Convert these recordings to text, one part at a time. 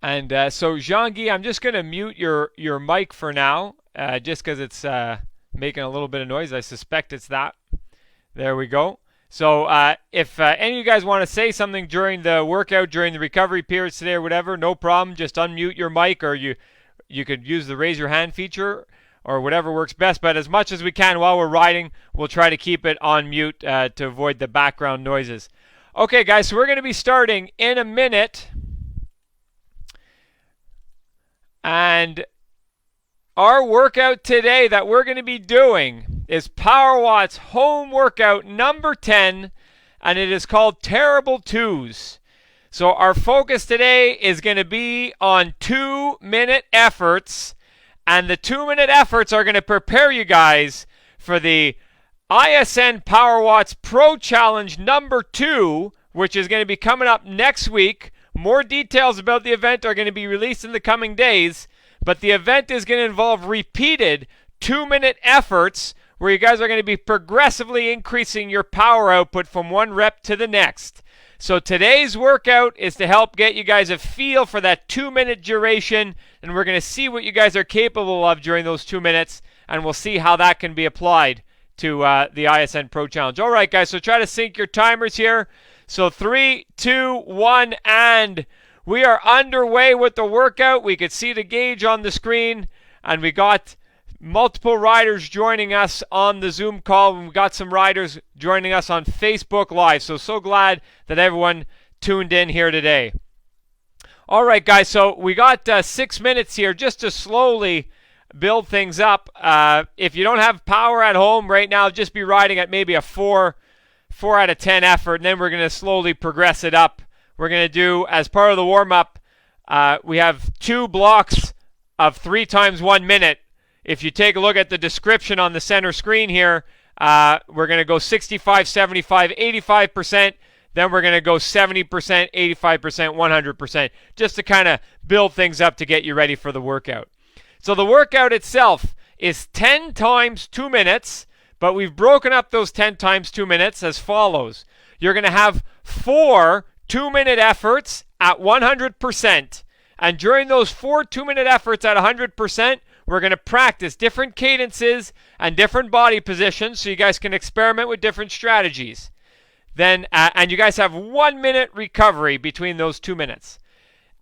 And so, Jean-Guy, I'm just going to mute your mic for now, just because it's making a little bit of noise. I suspect it's that. There we go. So if any of you guys want to say something during the workout, during the recovery periods today or whatever, no problem. Just unmute your mic, or you could use the raise your hand feature or whatever works best. But as much as we can while we're riding, we'll try to keep it on mute to avoid the background noises. Okay, guys, so we're going to be starting in a minute. And our workout today that we're going to be doing is Power Watts home workout number 10, and it is called Terrible Twos. So our focus today is going to be on 2-minute efforts, and the 2-minute efforts are going to prepare you guys for the ISN Power Watts Pro Challenge number 2, which is going to be coming up next week. More details about the event are going to be released in the coming days, but the event is going to involve repeated 2-minute efforts where you guys are going to be progressively increasing your power output from one rep to the next. So today's workout is to help get you guys a feel for that 2-minute duration, and we're going to see what you guys are capable of during those 2 minutes, and we'll see how that can be applied to the ISN Pro Challenge. All right, guys, so try to sync your timers here. So 3, 2, 1, and we are underway with the workout. We could see the gauge on the screen, and we got multiple riders joining us on the Zoom call. We got some riders joining us on Facebook Live. So glad that everyone tuned in here today. All right, guys, so we got 6 minutes here just to slowly build things up. If you don't have power at home right now, just be riding at maybe a 4 out of 10 effort, and then we're going to slowly progress it up. We're going to do, as part of the warm-up, we have 2 blocks of 3 times 1 minute. If you take a look at the description on the center screen here, we're going to go 65, 75, 85%. Then we're going to go 70%, 85%, 100%, just to kind of build things up to get you ready for the workout. So the workout itself is 10 times 2 minutes, but we've broken up those 10 times 2 minutes as follows. You're going to have 4 2-minute efforts at 100%. And during those 4 2-minute efforts at 100%, we're going to practice different cadences and different body positions so you guys can experiment with different strategies. Then, and you guys have 1 minute recovery between those 2 minutes.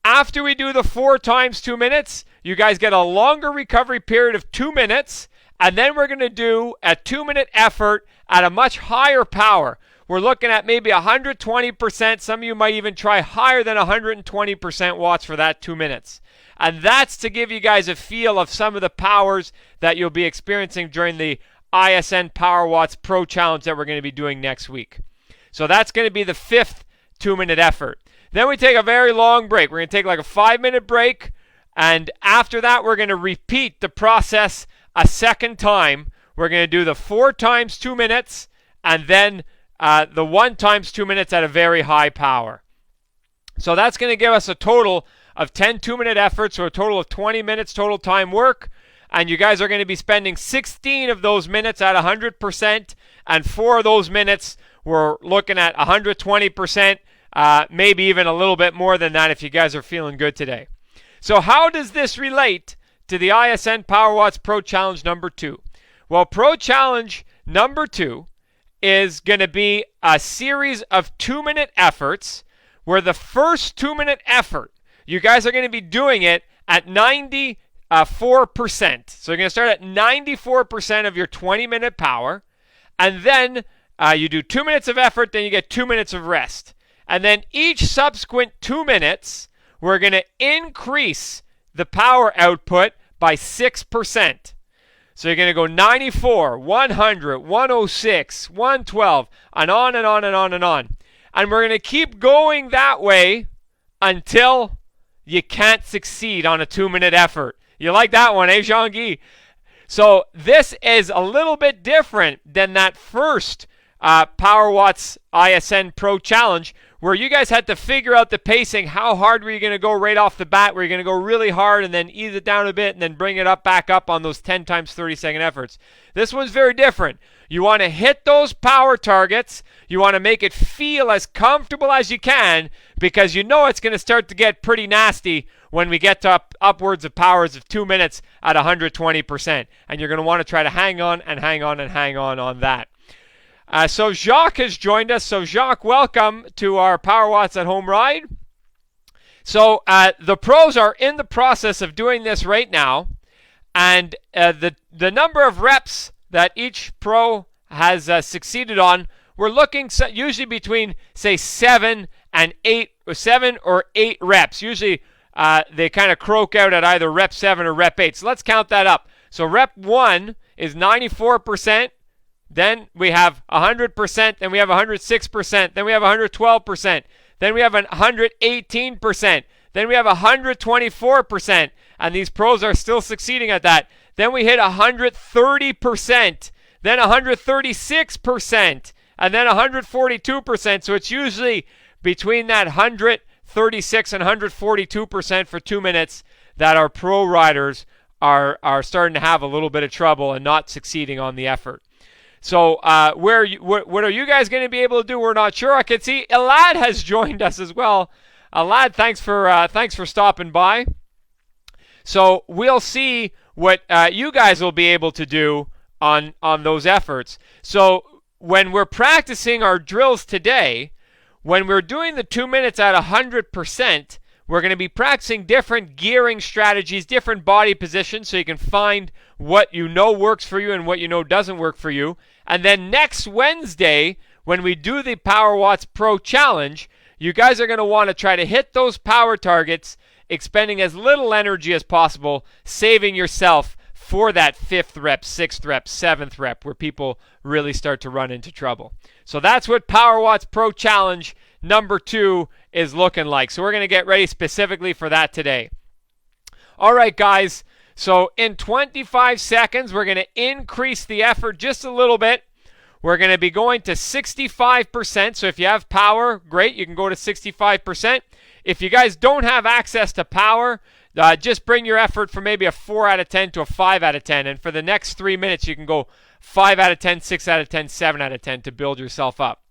After we do the 4 times 2 minutes, you guys get a longer recovery period of 2 minutes. And then we're going to do a 2-minute effort at a much higher power. We're looking at maybe 120%. Some of you might even try higher than 120% watts for that 2 minutes. And that's to give you guys a feel of some of the powers that you'll be experiencing during the ISN Power Watts Pro Challenge that we're going to be doing next week. So that's going to be the 5th 2-minute effort. Then we take a very long break. We're going to take like a 5-minute break. And after that, we're going to repeat the process a second time. We're going to do the 4 times 2 minutes and then the 1 times 2 minutes at a very high power. So that's going to give us a total of 10 2-minute efforts, so a total of 20 minutes total time work. And you guys are going to be spending 16 of those minutes at 100%, and 4 of those minutes we're looking at 120%, maybe even a little bit more than that if you guys are feeling good today. So how does this relate to the ISN Power Watts Pro Challenge number 2? Well, Pro Challenge number 2 is going to be a series of 2-minute efforts where the first 2-minute effort, you guys are going to be doing it at 94%. So you're going to start at 94% of your 20-minute power, and then you do 2 minutes of effort, then you get 2 minutes of rest. And then each subsequent 2 minutes, we're going to increase the power output by 6%. So you're going to go 94, 100, 106, 112, and on and on and on and on. And we're going to keep going that way until you can't succeed on a 2-minute effort. You like that one, eh, Jean-Guy? So this is a little bit different than that first Power Watts ISN Pro Challenge, where you guys had to figure out the pacing. How hard were you going to go right off the bat? Were you going to go really hard and then ease it down a bit and then bring it up back up on those 10 times 30-second efforts? This one's very different. You want to hit those power targets. You want to make it feel as comfortable as you can, because you know it's going to start to get pretty nasty when we get to upwards of powers of 2 minutes at 120%. And you're going to want to try to hang on and hang on and hang on that. So Jacques has joined us. So Jacques, welcome to our Power Watts at Home ride. So the pros are in the process of doing this right now. And the number of reps that each pro has succeeded on, we're looking usually between, say, 7 or 8 reps. Usually they kind of croak out at either rep 7 or rep 8. So let's count that up. So rep 1 is 94%. Then we have 100%. Then we have 106%. Then we have 112%. Then we have 118%. Then we have 124%. And these pros are still succeeding at that. Then we hit 130%. Then 136%. And then 142%. So it's usually between that 136 and 142% for 2 minutes that our pro riders are starting to have a little bit of trouble and not succeeding on the effort. So what are you guys going to be able to do? We're not sure. I can see Elad has joined us as well. Elad, thanks for stopping by. So we'll see what you guys will be able to do on those efforts. So when we're practicing our drills today, when we're doing the 2 minutes at 100%, we're going to be practicing different gearing strategies, different body positions, so you can find what you know works for you and what you know doesn't work for you. And then next Wednesday, when we do the Power Watts Pro Challenge, you guys are going to want to try to hit those power targets, expending as little energy as possible, saving yourself for that 5th rep, 6th rep, 7th rep, where people really start to run into trouble. So that's what Power Watts Pro Challenge number 2 is looking like. So we're going to get ready specifically for that today. All right, guys. So in 25 seconds, we're going to increase the effort just a little bit. We're going to be going to 65%. So if you have power, great, you can go to 65%. If you guys don't have access to power, just bring your effort from maybe a 4 out of 10 to a 5 out of 10. And for the next 3 minutes, you can go 5 out of 10, 6 out of 10, 7 out of 10 to build yourself up.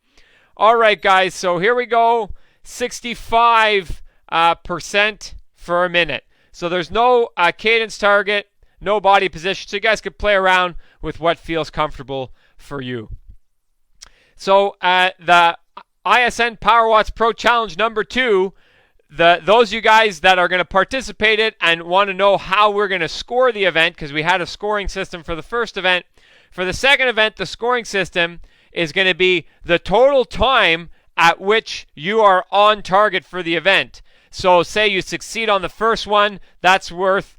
All right, guys, so here we go. 65% for a minute. So there's no cadence target, no body position. So you guys can play around with what feels comfortable for you. So the ISN Power Watts Pro Challenge number 2, those of you guys that are going to participate in it and want to know how we're going to score the event, because we had a scoring system for the first event. For the second event, the scoring system is going to be the total time at which you are on target for the event. So say you succeed on the first one, that's worth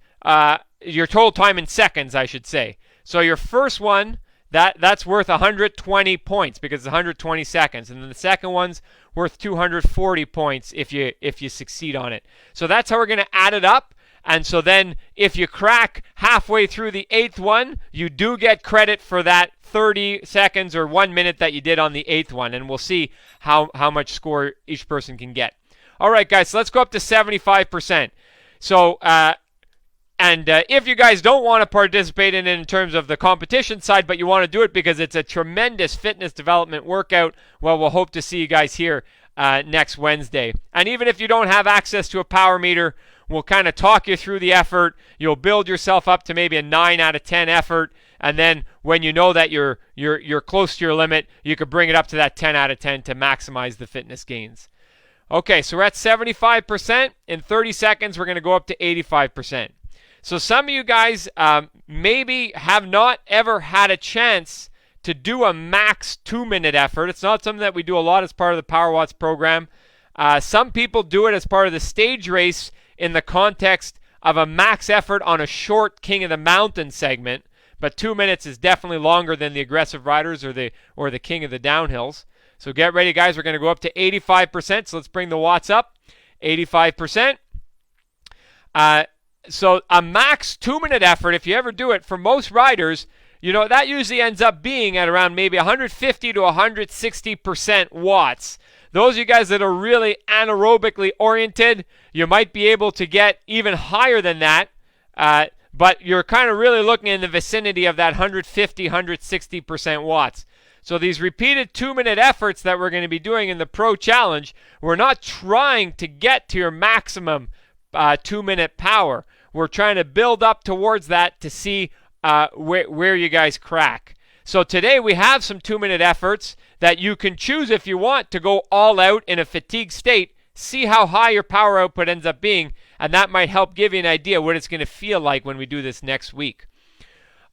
your total time in seconds, I should say. So your first one, that's worth 120 points because it's 120 seconds. And then the second one's worth 240 points if you succeed on it. So that's how we're going to add it up. And so then if you crack halfway through the 8th one, you do get credit for that 30 seconds or 1 minute that you did on the 8th one. And we'll see how much score each person can get. All right, guys, so let's go up to 75%. So, if you guys don't want to participate in terms of the competition side, but you want to do it because it's a tremendous fitness development workout, well, we'll hope to see you guys here next Wednesday. And even if you don't have access to a power meter, we'll kind of talk you through the effort. You'll build yourself up to maybe a 9 out of 10 effort. And then when you know that you're close to your limit, you could bring it up to that 10 out of 10 to maximize the fitness gains. Okay, so we're at 75%. In 30 seconds, we're going to go up to 85%. So some of you guys maybe have not ever had a chance to do a max 2-minute effort. It's not something that we do a lot as part of the Power Watts program. Some people do it as part of the stage race in the context of a max effort on a short King of the Mountain segment. But 2 minutes is definitely longer than the aggressive riders or the King of the Downhills. So get ready, guys. We're going to go up to 85%. So let's bring the watts up. 85%. So a max 2-minute effort, if you ever do it, for most riders, that usually ends up being at around maybe 150 to 160% watts. Those of you guys that are really anaerobically oriented, you might be able to get even higher than that, but you're kind of really looking in the vicinity of that 150, 160% watts. So these repeated 2-minute efforts that we're going to be doing in the Pro Challenge, we're not trying to get to your maximum 2-minute power. We're trying to build up towards that to see where you guys crack. So today we have some 2-minute efforts that you can choose if you want to go all out in a fatigue state, see how high your power output ends up being, and that might help give you an idea what it's going to feel like when we do this next week.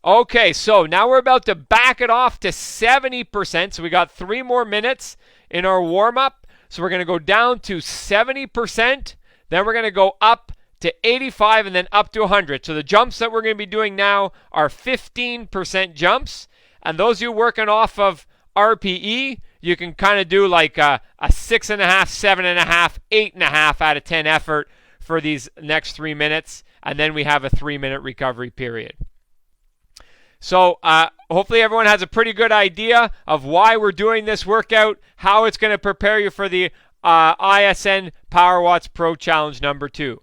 Okay, so now we're about to back it off to 70%. So we got 3 more minutes in our warm-up. So we're going to go down to 70%. Then we're going to go up to 85 and then up to 100. So the jumps that we're going to be doing now are 15% jumps. And those of you working off of RPE, you can kind of do like a 6.5, 7.5, 8.5 out of 10 effort for these next 3 minutes. And then we have a 3-minute recovery period. So hopefully everyone has a pretty good idea of why we're doing this workout, how it's going to prepare you for the ISN Power Watts Pro Challenge number 2.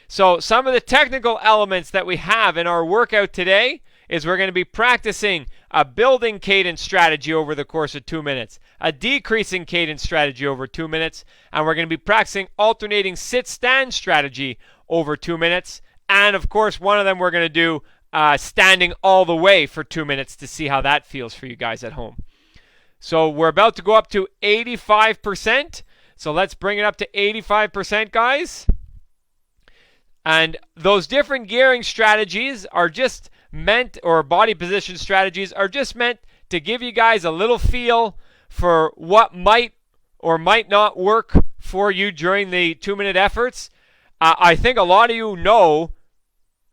So some of the technical elements that we have in our workout today is we're going to be practicing a building cadence strategy over the course of 2 minutes, a decreasing cadence strategy over 2 minutes, and we're going to be practicing alternating sit-stand strategy over 2 minutes. And of course, one of them we're going to do standing all the way for 2 minutes to see how that feels for you guys at home. So we're about to go up to 85%. So let's bring it up to 85%, guys. And those different gearing strategies are just meant, or body position strategies are just meant to give you guys a little feel for what might or might not work for you during the 2-minute efforts. I think a lot of you know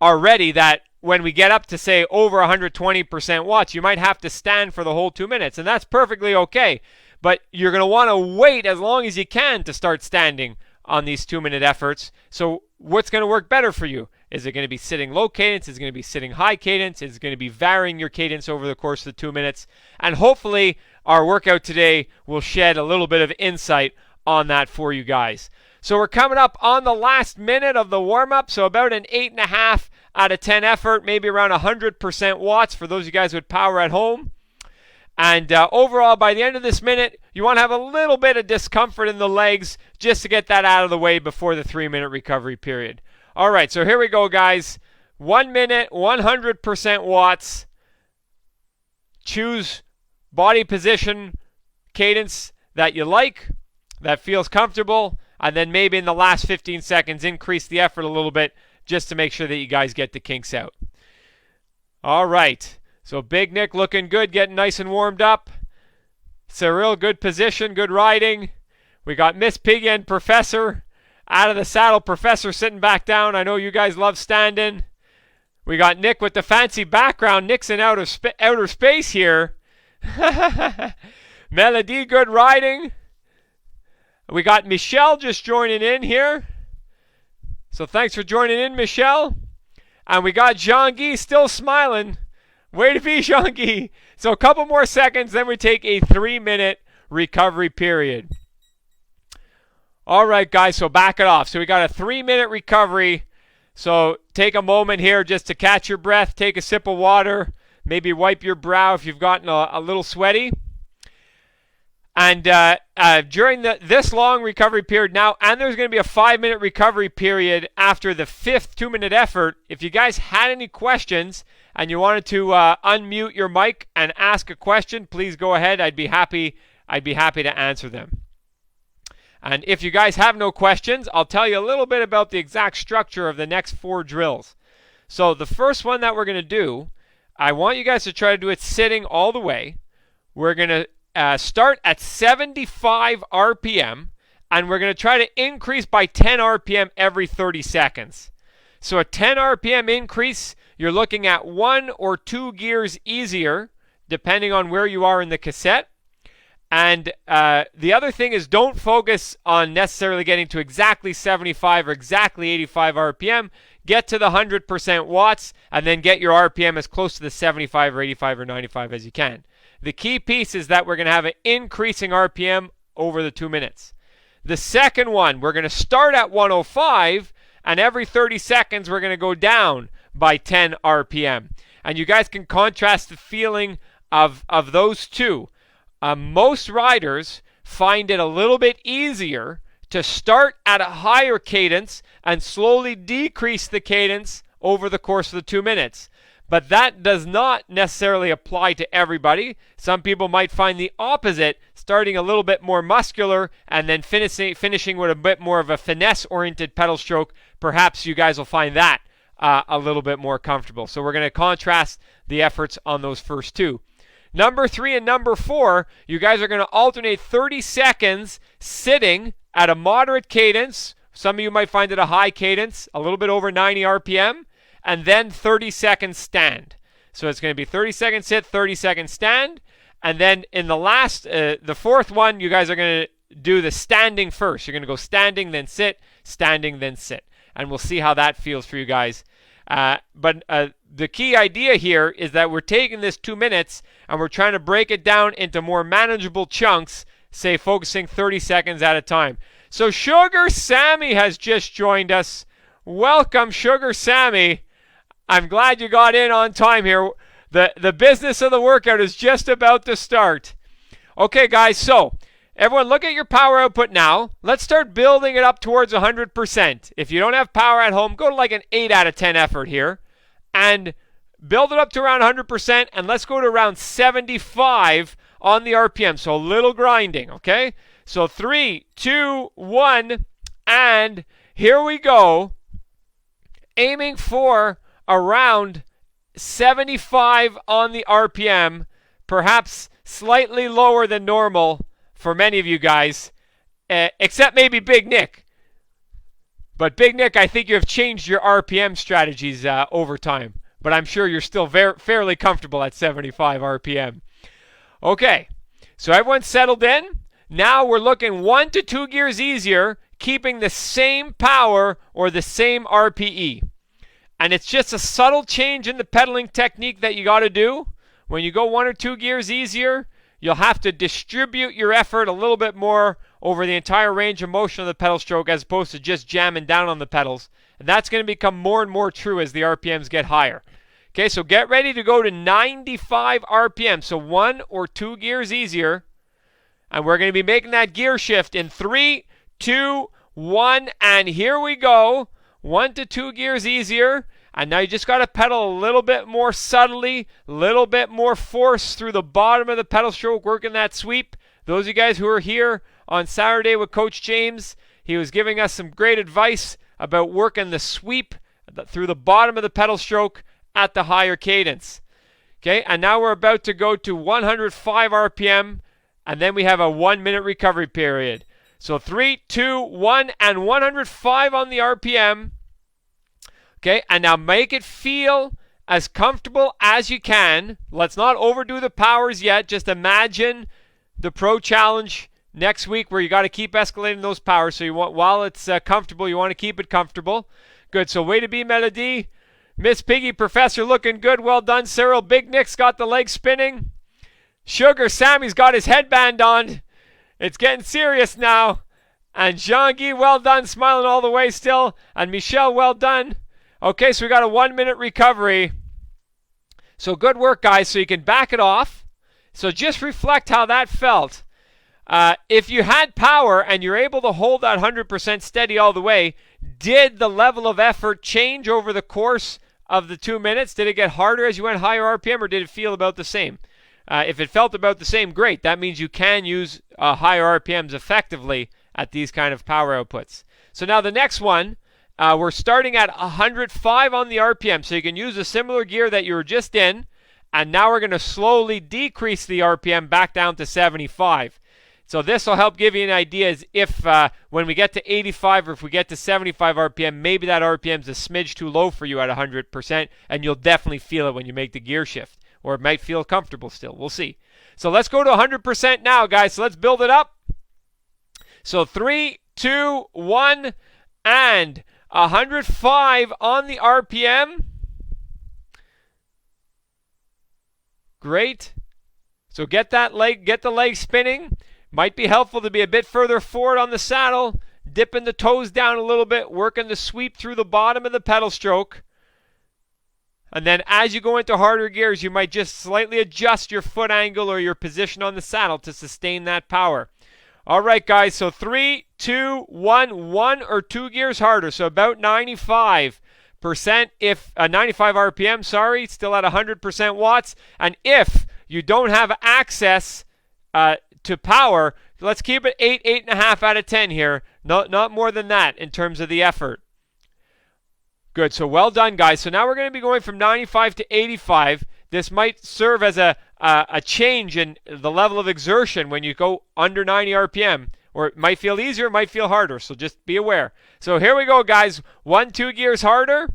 already that when we get up to, say, over 120% watts, you might have to stand for the whole 2 minutes, and that's perfectly okay. But you're going to want to wait as long as you can to start standing on these 2-minute efforts. So what's going to work better for you? Is it going to be sitting low cadence? Is it going to be sitting high cadence? Is it going to be varying your cadence over the course of the 2 minutes? And hopefully our workout today will shed a little bit of insight on that for you guys. So we're coming up on the last minute of the warm-up, so about an 8.5 out of 10 effort, maybe around 100% watts for those of you guys with power at home. And overall, by the end of this minute, you want to have a little bit of discomfort in the legs just to get that out of the way before the 3-minute recovery period. All right, so here we go, guys. 1 minute, 100% watts. Choose body position, cadence that you like, that feels comfortable, and then maybe in the last 15 seconds, increase the effort a little bit just to make sure that you guys get the kinks out. All right, so Big Nick looking good, getting nice and warmed up. It's a real good position, good riding. We got Miss Piggy and Professor out of the saddle. Professor sitting back down. I know you guys love standing. We got Nick with the fancy background. Nick's in outer space here. Melody, good riding. We got Michelle just joining in here. So thanks for joining in, Michelle. And we got Jean-Guy still smiling. Way to be, Jean-Guy. So a couple more seconds, then we take a 3-minute recovery period. All right, guys, so back it off. So we got a 3-minute recovery. So take a moment here just to catch your breath. Take a sip of water. Maybe wipe your brow if you've gotten a little sweaty. And during this long recovery period now, and there's going to be a 5-minute recovery period after the 5th 2-minute effort. If you guys had any questions and you wanted to unmute your mic and ask a question, please go ahead. I'd be happy to answer them. And if you guys have no questions, I'll tell you a little bit about the exact structure of the next 4 drills. So the first one that we're going to do, I want you guys to try to do it sitting all the way. We're going to start at 75 RPM, and we're going to try to increase by 10 RPM every 30 seconds. So a 10 RPM increase, you're looking at 1 or 2 gears easier, depending on where you are in the cassette. And the other thing is, don't focus on necessarily getting to exactly 75 or exactly 85 RPM. Get to the 100% watts, and then get your RPM as close to the 75 or 85 or 95 as you can. The key piece is that we're going to have an increasing RPM over the 2 minutes. The second one, we're going to start at 105, and every 30 seconds we're going to go down by 10 RPM. And you guys can contrast the feeling of those two. Most riders find it a little bit easier to start at a higher cadence and slowly decrease the cadence over the course of the 2 minutes. But that does not necessarily apply to everybody. Some people might find the opposite, starting a little bit more muscular and then finishing with a bit more of a finesse-oriented pedal stroke. Perhaps you guys will find that a little bit more comfortable. So we're going to contrast the efforts on those first two. Number 3 and number 4, you guys are going to alternate 30 seconds sitting at a moderate cadence. Some of you might find it a high cadence, a little bit over 90 RPM, and then 30 seconds stand. So it's going to be 30 seconds sit, 30 seconds stand, and then in the last, the fourth one, you guys are going to do the standing first. You're going to go standing, then sit, standing, then sit. And we'll see how that feels for you guys. But the key idea here is that we're taking this 2 minutes and we're trying to break it down into more manageable chunks, say focusing 30 seconds at a time. So Sugar Sammy has just joined us. Welcome, Sugar Sammy. I'm glad you got in on time here. The business of the workout is just about to start. Okay, guys, so everyone look at your power output now. Let's start building it up towards 100%. If you don't have power at home, go to like an 8 out of 10 effort here and build it up to around 100%, and let's go to around 75 on the RPM. So a little grinding, okay? So 3, 2, 1, and here we go. Aiming for around 75 on the RPM, perhaps slightly lower than normal for many of you guys, except maybe Big Nick. But Big Nick, I think you have changed your RPM strategies over time. But I'm sure you're still fairly comfortable at 75 RPM. Okay, so everyone's settled in. Now we're looking 1 to 2 gears easier, keeping the same power or the same RPE. And it's just a subtle change in the pedaling technique that you got to do. When you go 1 or 2 gears easier, you'll have to distribute your effort a little bit more over the entire range of motion of the pedal stroke as opposed to just jamming down on the pedals. And that's going to become more and more true as the RPMs get higher. Okay, so get ready to go to 95 RPM. So 1 or 2 gears easier. And we're going to be making that gear shift in 3, 2, 1, and here we go. 1 to 2 gears easier. And now you just got to pedal a little bit more subtly, a little bit more force through the bottom of the pedal stroke, working that sweep. Those of you guys who are here on Saturday with Coach James, he was giving us some great advice about working the sweep through the bottom of the pedal stroke at the higher cadence. Okay, and now we're about to go to 105 RPM, and then we have a 1-minute recovery period. So 3, 2, 1, and 105 on the RPM. Okay, and now make it feel as comfortable as you can. Let's not overdo the powers yet. Just imagine the Pro Challenge next week where you got to keep escalating those powers. So you want, while it's comfortable, you want to keep it comfortable. Good, so way to be, Melody. Miss Piggy, Professor looking good. Well done, Cyril. Big Nick's got the leg spinning. Sugar Sammy's got his headband on. It's getting serious now. And Jean-Guy, well done, smiling all the way still. And Michelle, well done. Okay, so we got a 1-minute recovery. So good work, guys. So you can back it off. So just reflect how that felt. If you had power and you're able to hold that 100% steady all the way, did the level of effort change over the course of the 2 minutes? Did it get harder as you went higher RPM, or did it feel about the same? If it felt about the same, great. That means you can use higher RPMs effectively at these kind of power outputs. So now the next one, we're starting at 105 on the RPM. So you can use a similar gear that you were just in, and now we're going to slowly decrease the RPM back down to 75. So this will help give you an idea as if when we get to 85 or if we get to 75 RPM, maybe that RPM is a smidge too low for you at 100%, and you'll definitely feel it when you make the gear shift. Or it might feel comfortable still. We'll see. So let's go to 100% now, guys. So let's build it up. So 3, 2, 1, and 105 on the RPM. Great. So get the leg spinning. Might be helpful to be a bit further forward on the saddle, dipping the toes down a little bit, working the sweep through the bottom of the pedal stroke. And then as you go into harder gears, you might just slightly adjust your foot angle or your position on the saddle to sustain that power. All right, guys, so 3, 2, 1, 1 or 2 gears harder, so about 95%, 95 RPM, sorry, still at 100% watts. And if you don't have access to power, let's keep it 8, 8.5 out of 10 here. Not more than that in terms of the effort. Good, so well done, guys. So now we're going to be going from 95 to 85. This might serve as a change in the level of exertion when you go under 90 RPM. Or it might feel easier, it might feel harder, so just be aware. So here we go, guys. 1, 2 gears harder.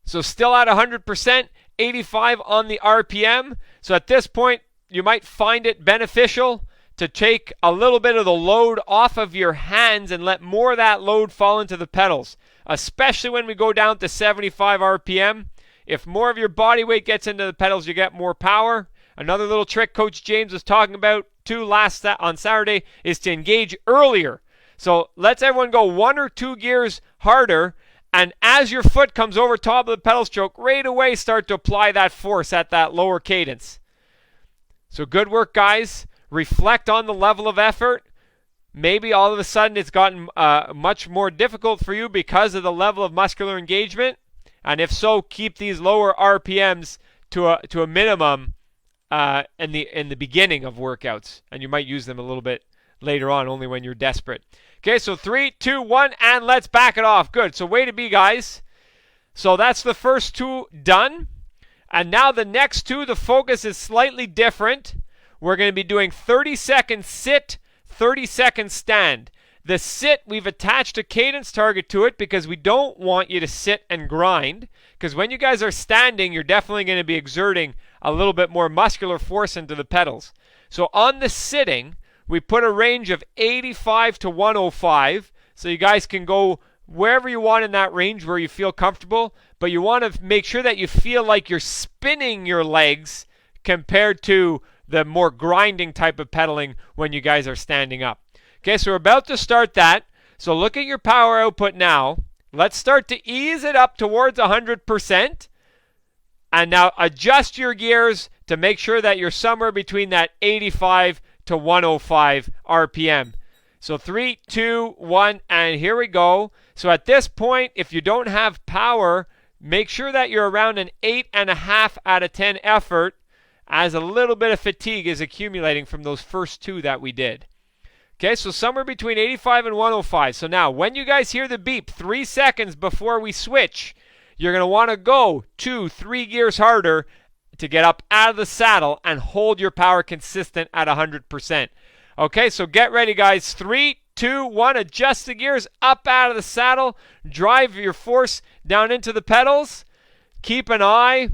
So still at 100%, 85 on the RPM. So at this point, you might find it beneficial to take a little bit of the load off of your hands and let more of that load fall into the pedals, especially when we go down to 75 RPM. If more of your body weight gets into the pedals, you get more power. Another little trick Coach James was talking about too on Saturday is to engage earlier. So let's everyone go 1 or 2 gears harder, and as your foot comes over top of the pedal stroke, right away start to apply that force at that lower cadence. So good work, guys. Reflect on the level of effort. Maybe all of a sudden it's gotten much more difficult for you because of the level of muscular engagement. And if so, keep these lower RPMs to a minimum in the beginning of workouts. And you might use them a little bit later on, only when you're desperate. Okay, so 3, 2, 1, and let's back it off. Good, so way to be, guys. So that's the first 2 done. And now the next 2, the focus is slightly different. We're going to be doing 30-second sit, 30-second stand. The sit, we've attached a cadence target to it because we don't want you to sit and grind. Because when you guys are standing, you're definitely going to be exerting a little bit more muscular force into the pedals. So on the sitting, we put a range of 85 to 105. So you guys can go wherever you want in that range where you feel comfortable. But you want to make sure that you feel like you're spinning your legs compared to the more grinding type of pedaling when you guys are standing up. Okay, so we're about to start that. So look at your power output now. Let's start to ease it up towards 100%. And now adjust your gears to make sure that you're somewhere between that 85 to 105 RPM. So 3, 2, 1, and here we go. So at this point, if you don't have power, make sure that you're around an 8.5 out of 10 effort, as a little bit of fatigue is accumulating from those first 2 that we did. Okay, so somewhere between 85 and 105. So now, when you guys hear the beep 3 seconds before we switch, you're going to want to go 2, 3 gears harder to get up out of the saddle and hold your power consistent at 100%. Okay, so get ready, guys. 3, 2, 1, adjust the gears up out of the saddle. Drive your force down into the pedals. Keep an eye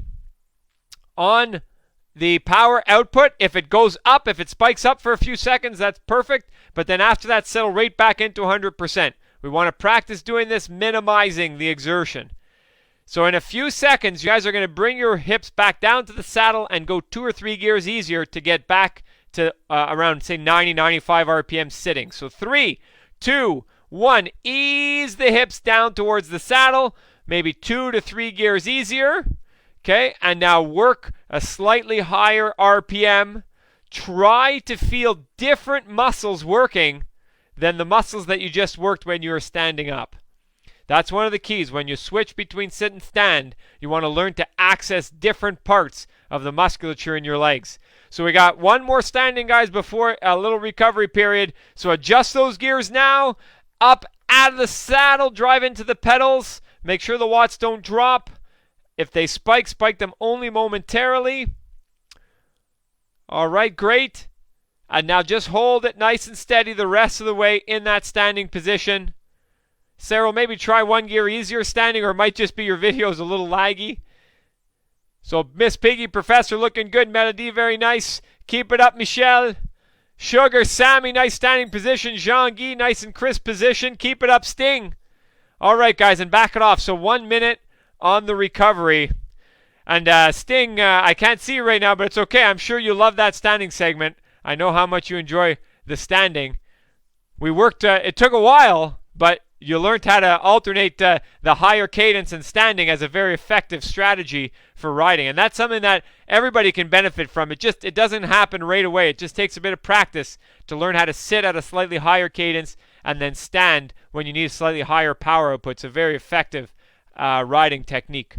on the power output. If it goes up, if it spikes up for a few seconds, that's perfect. But then after that, settle right back into 100%. We want to practice doing this, minimizing the exertion. So in a few seconds, you guys are going to bring your hips back down to the saddle and go 2 or 3 gears easier to get back to around, say, 90, 95 RPM sitting. So 3, 2, 1, ease the hips down towards the saddle, maybe 2 to 3 gears easier. Okay, and now work a slightly higher RPM. Try to feel different muscles working than the muscles that you just worked when you were standing up. That's one of the keys. When you switch between sit and stand, you want to learn to access different parts of the musculature in your legs. So we got 1 more standing, guys, before a little recovery period. So adjust those gears now. Up out of the saddle, drive into the pedals. Make sure the watts don't drop. If they spike them only momentarily. All right, great. And now just hold it nice and steady the rest of the way in that standing position. Sarah, maybe try 1 gear easier standing, or it might just be your video's a little laggy. So Miss Piggy, Professor looking good. Melody, very nice. Keep it up, Michelle. Sugar, Sammy, nice standing position. Jean-Guy, nice and crisp position. Keep it up, Sting. All right, guys, and back it off. So 1 minute on the recovery. And Sting, I can't see you right now, but it's okay. I'm sure you love that standing segment. I know how much you enjoy the standing. We worked, it took a while, but you learned how to alternate the higher cadence and standing as a very effective strategy for riding. And that's something that everybody can benefit from. It doesn't happen right away. It just takes a bit of practice to learn how to sit at a slightly higher cadence and then stand when you need a slightly higher power output. It's a very effective riding technique.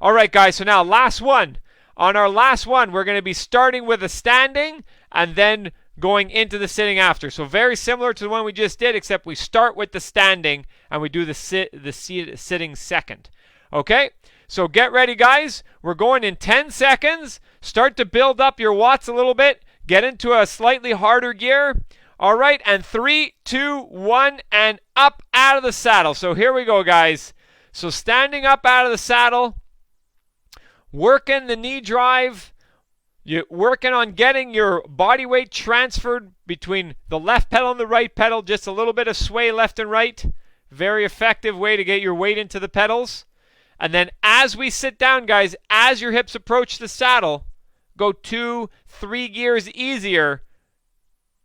All right, guys, so now last one. On our last one, we're going to be starting with a standing and then going into the sitting after. So very similar to the one we just did, except we start with the standing and we do the sitting second. Okay, so get ready, guys. We're going in 10 seconds. Start to build up your watts a little bit. Get into a slightly harder gear. All right, and 3, 2, 1, and up out of the saddle. So here we go, guys. So standing up out of the saddle, working the knee drive. You're working on getting your body weight transferred between the left pedal and the right pedal. Just a little bit of sway left and right. Very effective way to get your weight into the pedals. And then as we sit down, guys, as your hips approach the saddle, go 2, 3 gears easier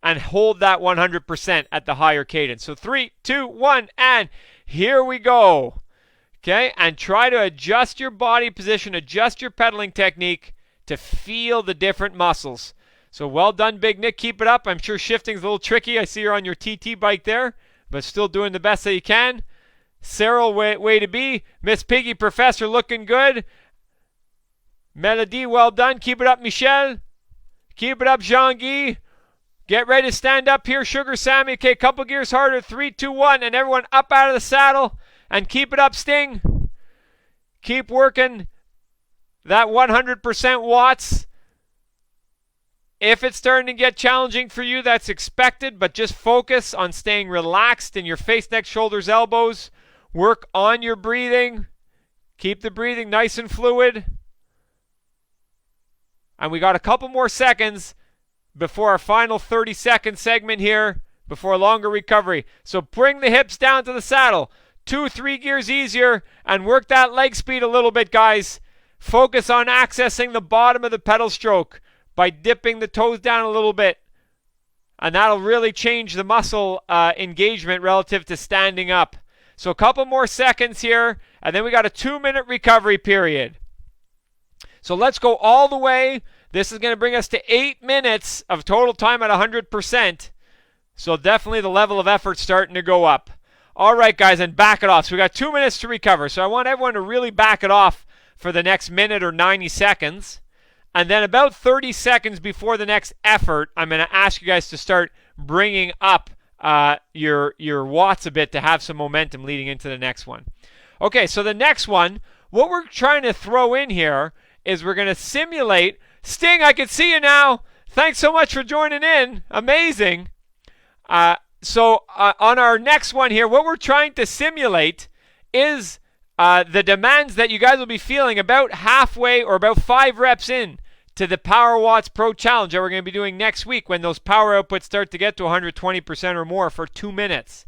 and hold that 100% at the higher cadence. So 3, 2, 1, and here we go. Okay, and try to adjust your body position, adjust your pedaling technique to feel the different muscles. So well done, Big Nick. Keep it up. I'm sure shifting's a little tricky. I see you're on your TT bike there, but still doing the best that you can. Cyril, way to be. Miss Piggy, Professor, looking good. Melody, well done. Keep it up, Michelle. Keep it up, Jean-Guy. Get ready to stand up here, Sugar Sammy. Okay, couple gears harder. 3, 2, 1, and everyone up out of the saddle. And keep it up, Sting. Keep working that 100% watts. If it's starting to get challenging for you, that's expected, but just focus on staying relaxed in your face, neck, shoulders, elbows. Work on your breathing. Keep the breathing nice and fluid. And we got a couple more seconds before our final 30-second segment here, before a longer recovery. So bring the hips down to the saddle. 2, 3 gears easier, and work that leg speed a little bit, guys. Focus on accessing the bottom of the pedal stroke by dipping the toes down a little bit. And that'll really change the muscle engagement relative to standing up. So a couple more seconds here, and then we got a 2-minute recovery period. So let's go all the way. This is going to bring us to 8 minutes of total time at 100%. So definitely the level of effort starting to go up. All right, guys, and back it off. So we got 2 minutes to recover. So I want everyone to really back it off for the next minute or 90 seconds. And then about 30 seconds before the next effort, I'm going to ask you guys to start bringing up your watts a bit to have some momentum leading into the next one. Okay, so the next one, what we're trying to throw in here is we're going to simulate. Sting, I can see you now. Thanks so much for joining in. Amazing. So on our next one here, what we're trying to simulate is the demands that you guys will be feeling about halfway or about 5 reps in to the Power Watts Pro Challenge that we're going to be doing next week when those power outputs start to get to 120% or more for 2 minutes.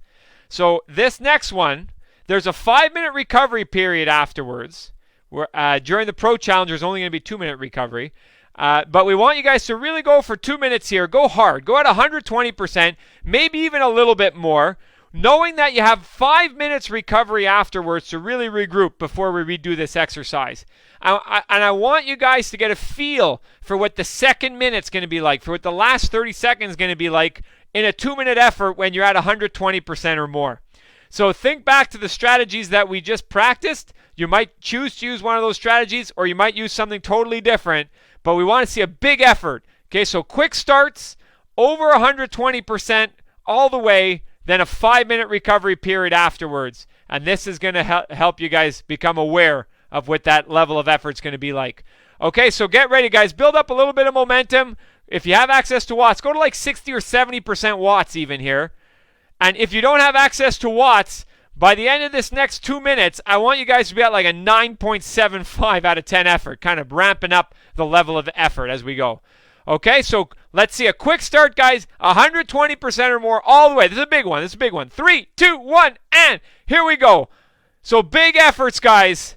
So this next one, there's a 5-minute recovery period afterwards. During the Pro Challenge, there's only going to be 2-minute recovery. But we want you guys to really go for 2 minutes here. Go hard. Go at 120%, maybe even a little bit more, knowing that you have 5 minutes recovery afterwards to really regroup before we redo this exercise. And I want you guys to get a feel for what the second minute's going to be like, for what the last 30 seconds is going to be like in a 2-minute effort when you're at 120% or more. So think back to the strategies that we just practiced. You might choose to use one of those strategies, or you might use something totally different, but we want to see a big effort. Okay, so quick starts, over 120% all the way, then a 5-minute recovery period afterwards. And this is going to help you guys become aware of what that level of effort is going to be like. Okay, so get ready, guys. Build up a little bit of momentum. If you have access to watts, go to like 60 or 70% watts even here. And if you don't have access to watts, by the end of this next 2 minutes, I want you guys to be at like a 9.75 out of 10 effort, kind of ramping up the level of effort as we go. Okay, so let's see a quick start, guys. 120% or more all the way. This is a big one. This is a big one. 3, 2, 1, and here we go. So big efforts, guys.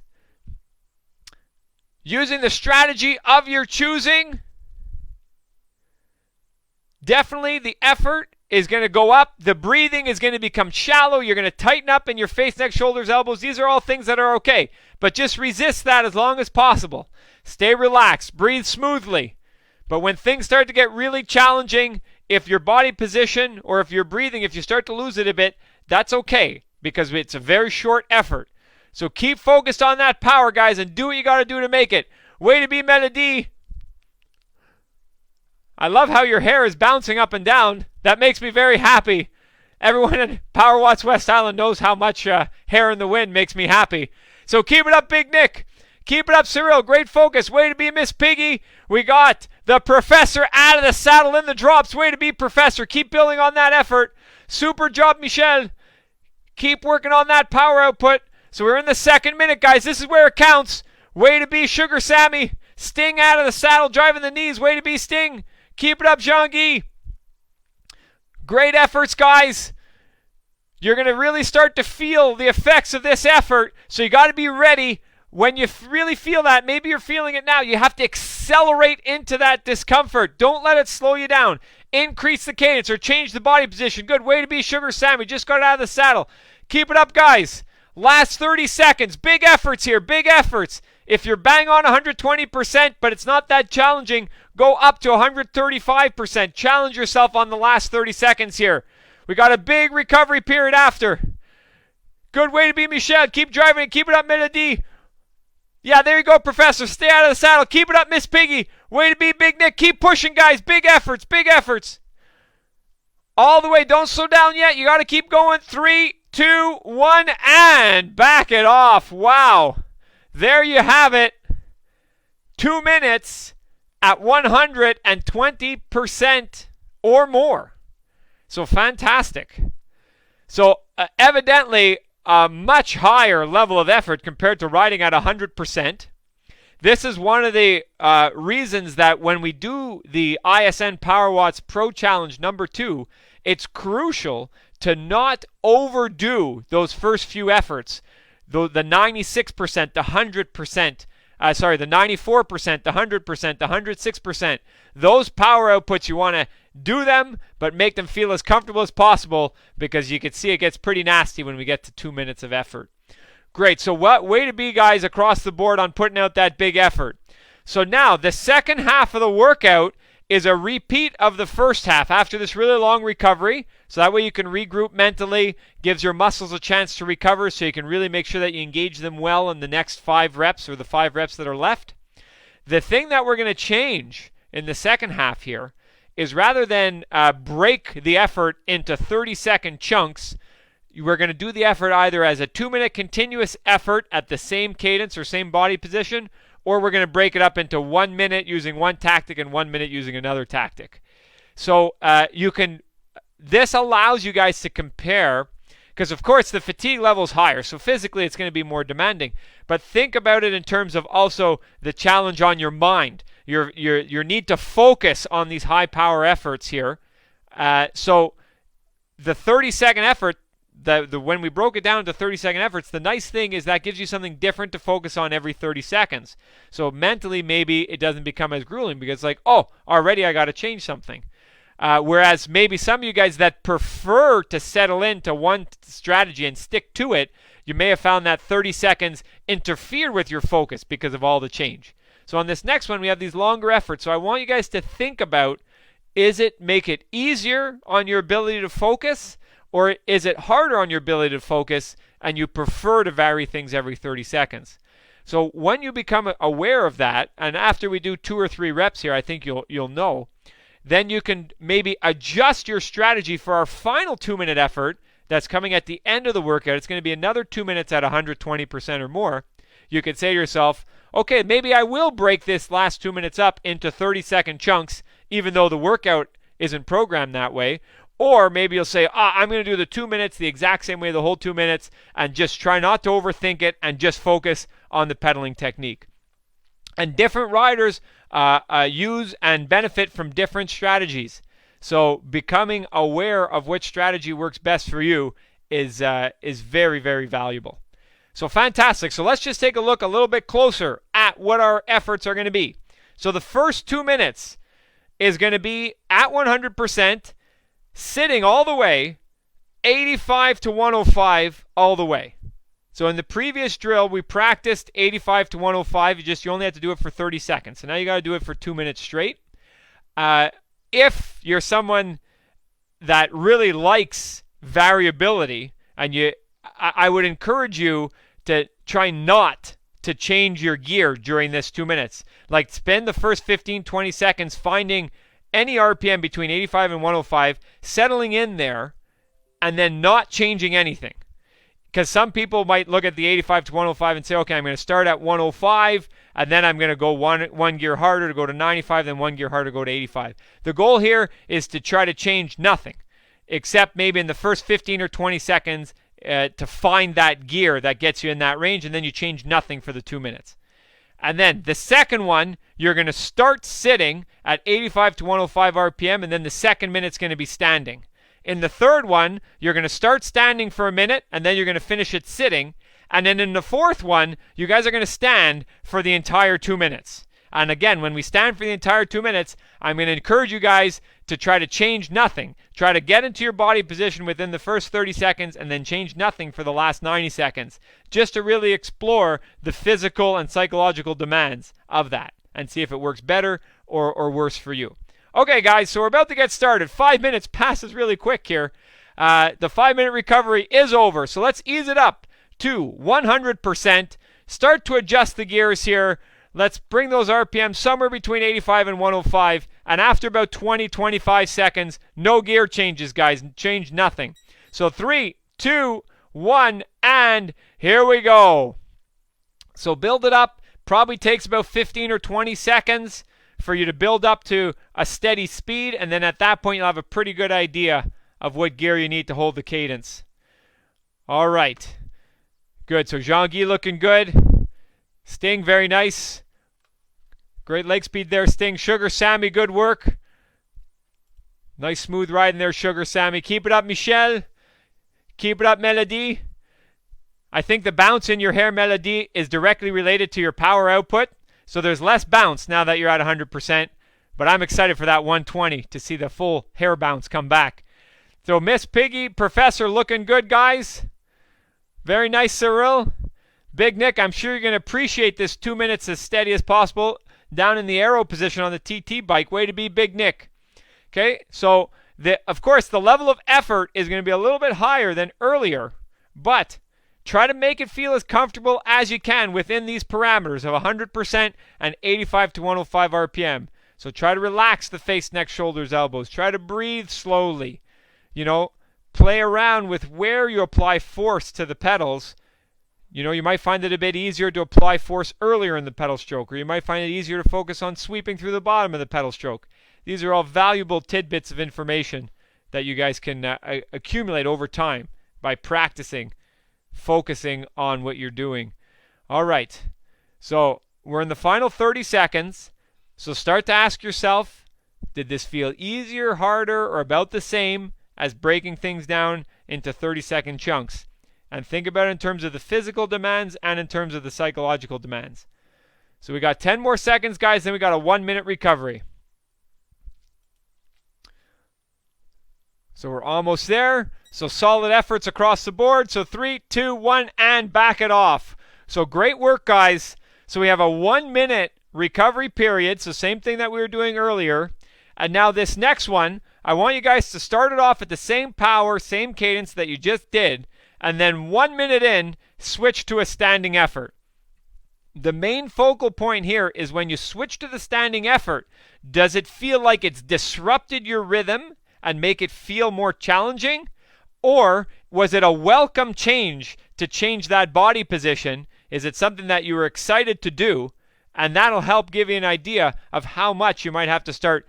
Using the strategy of your choosing. definitely the effort is going to go up. The breathing is going to become shallow. You're going to tighten up in your face, neck, shoulders, elbows. These are all things that are okay. But just resist that as long as possible. Stay relaxed. Breathe smoothly. But when things start to get really challenging, if your body position or if you're breathing, if you start to lose it a bit, that's okay because it's a very short effort. So keep focused on that power, guys, and do what you got to do to make it. Way to be, Melody. I love how your hair is bouncing up and down. That makes me very happy. Everyone in Power Watts West Island knows how much hair in the wind makes me happy. So keep it up, Big Nick. Keep it up, Cyril. Great focus. Way to be, Miss Piggy. We got the Professor out of the saddle in the drops. Way to be, Professor. Keep building on that effort. Super job, Michelle. Keep working on that power output. So we're in the second minute, guys. This is where it counts. Way to be, Sugar Sammy. Sting out of the saddle, driving the knees. Way to be, Sting. Keep it up, Jean-Guy. Great efforts, guys. You're going to really start to feel the effects of this effort, so you got to be ready when you really feel that. Maybe you're feeling it now. You have to accelerate into that discomfort. Don't let it slow you down. Increase the cadence or change the body position. Good. Way to be, Sugar Sammy. Just got out of the saddle. Keep it up, guys. Last 30 seconds. Big efforts here. Big efforts. If you're bang on 120%, but it's not that challenging, go up to 135%. Challenge yourself on the last 30 seconds here. We got a big recovery period after. Good. Way to be, Michelle. Keep driving it. Keep it up, Melody. Yeah, there you go, Professor. Stay out of the saddle. Keep it up, Miss Piggy. Way to be, Big Nick. Keep pushing, guys. Big efforts. Big efforts. All the way. Don't slow down yet. You got to keep going. 3, 2, 1, and back it off. Wow. There you have it. 2 minutes at 120% or more. So fantastic. So evidently a much higher level of effort compared to riding at 100%. This is one of the reasons that when we do the ISN Power Watts Pro Challenge number 2, it's crucial to not overdo those first few efforts. The 96%, the 100%, the 94%, the 100%, the 106%. Those power outputs, you want to do them, but make them feel as comfortable as possible because you can see it gets pretty nasty when we get to 2 minutes of effort. Great. So what way to be, guys, across the board on putting out that big effort. So now the second half of the workout is a repeat of the first half after this really long recovery. So that way you can regroup mentally, gives your muscles a chance to recover so you can really make sure that you engage them well in the next 5 reps or the 5 reps that are left. The thing that we're going to change in the second half here is rather than break the effort into 30-second chunks, we're going to do the effort either as a 2-minute continuous effort at the same cadence or same body position, or we're going to break it up into 1 minute using one tactic and 1 minute using another tactic. So this allows you guys to compare, because of course the fatigue level is higher, so physically it's going to be more demanding. But think about it in terms of also the challenge on your mind, your need to focus on these high power efforts here. So the 30-second effort, when we broke it down to 30-second efforts, the nice thing is that gives you something different to focus on every 30 seconds. So mentally, maybe it doesn't become as grueling because it's like, oh, already I got to change something. Whereas maybe some of you guys that prefer to settle into one strategy and stick to it, you may have found that 30 seconds interfered with your focus because of all the change. So on this next one, we have these longer efforts. So I want you guys to think about, make it easier on your ability to focus, or is it harder on your ability to focus and you prefer to vary things every 30 seconds? So when you become aware of that, and after we do 2 or 3 reps here, I think you'll know, then you can maybe adjust your strategy for our final 2-minute effort that's coming at the end of the workout. It's going to be another 2 minutes at 120% or more. You could say to yourself, okay, maybe I will break this last 2 minutes up into 30-second chunks, even though the workout isn't programmed that way. Or maybe you'll say, I'm going to do the 2 minutes the exact same way the whole 2 minutes and just try not to overthink it and just focus on the pedaling technique. And different riders use and benefit from different strategies. So becoming aware of which strategy works best for you is very, very valuable. So fantastic. So let's just take a look a little bit closer at what our efforts are going to be. So the first 2 minutes, is going to be at 100%, sitting all the way, 85 to 105 all the way. So in the previous drill, we practiced 85 to 105. You only have to do it for 30 seconds. So now you got to do it for 2 minutes straight. If you're someone that really likes variability, and I would encourage you to try not to change your gear during this 2 minutes. Like, spend the first 15, 20 seconds finding any RPM between 85 and 105, settling in there, and then not changing anything. Because some people might look at the 85 to 105 and say, okay, I'm going to start at 105, and then I'm going to go one gear harder to go to 95, then one gear harder to go to 85. The goal here is to try to change nothing, except maybe in the first 15 or 20 seconds to find that gear that gets you in that range, and then you change nothing for the 2 minutes. And then the second one, you're going to start sitting at 85 to 105 RPM, and then the second minute's going to be standing. In the third one, you're going to start standing for a minute, and then you're going to finish it sitting. And then in the fourth one, you guys are going to stand for the entire 2 minutes. And again, when we stand for the entire 2 minutes, I'm going to encourage you guys to try to change nothing. Try to get into your body position within the first 30 seconds and then change nothing for the last 90 seconds, just to really explore the physical and psychological demands of that and see if it works better or worse for you. Okay, guys, so we're about to get started. 5 minutes passes really quick here. The 5-minute recovery is over, so let's ease it up to 100%. Start to adjust the gears here. Let's bring those RPMs somewhere between 85 and 105. And after about 20, 25 seconds, no gear changes, guys. Change nothing. So 3, 2, 1, and here we go. So build it up. Probably takes about 15 or 20 seconds for you to build up to a steady speed. And then at that point, you'll have a pretty good idea of what gear you need to hold the cadence. All right. Good. So Jean-Guy looking good. Sting, very nice. Great leg speed there, Sting. Sugar Sammy, good work. Nice smooth ride in there, Sugar Sammy. Keep it up, Michel. Keep it up, Melody. I think the bounce in your hair, Melody, is directly related to your power output. So there's less bounce now that you're at 100%. But I'm excited for that 120 to see the full hair bounce come back. So Miss Piggy, Professor looking good, guys. Very nice, Cyril. Big Nick, I'm sure you're going to appreciate this 2 minutes as steady as possible down in the aero position on the TT bike. Way to be, Big Nick. Okay, so of course the level of effort is going to be a little bit higher than earlier, but try to make it feel as comfortable as you can within these parameters of 100% and 85 to 105 RPM. So try to relax the face, neck, shoulders, elbows. Try to breathe slowly. You know, play around with where you apply force to the pedals. You know, you might find it a bit easier to apply force earlier in the pedal stroke, or you might find it easier to focus on sweeping through the bottom of the pedal stroke. These are all valuable tidbits of information that you guys can accumulate over time by practicing, focusing on what you're doing. All right, so we're in the final 30 seconds. So start to ask yourself, did this feel easier, harder, or about the same as breaking things down into 30-second chunks? And think about it in terms of the physical demands and in terms of the psychological demands. So we got 10 more seconds, guys, then we got a 1-minute recovery. So we're almost there. So solid efforts across the board. So 3, 2, 1, and back it off. So great work, guys. So we have a 1-minute recovery period. So same thing that we were doing earlier. And now this next one, I want you guys to start it off at the same power, same cadence that you just did. And then 1 minute in, switch to a standing effort. The main focal point here is when you switch to the standing effort, does it feel like it's disrupted your rhythm and make it feel more challenging? Or was it a welcome change to change that body position? Is it something that you were excited to do? And that'll help give you an idea of how much you might have to start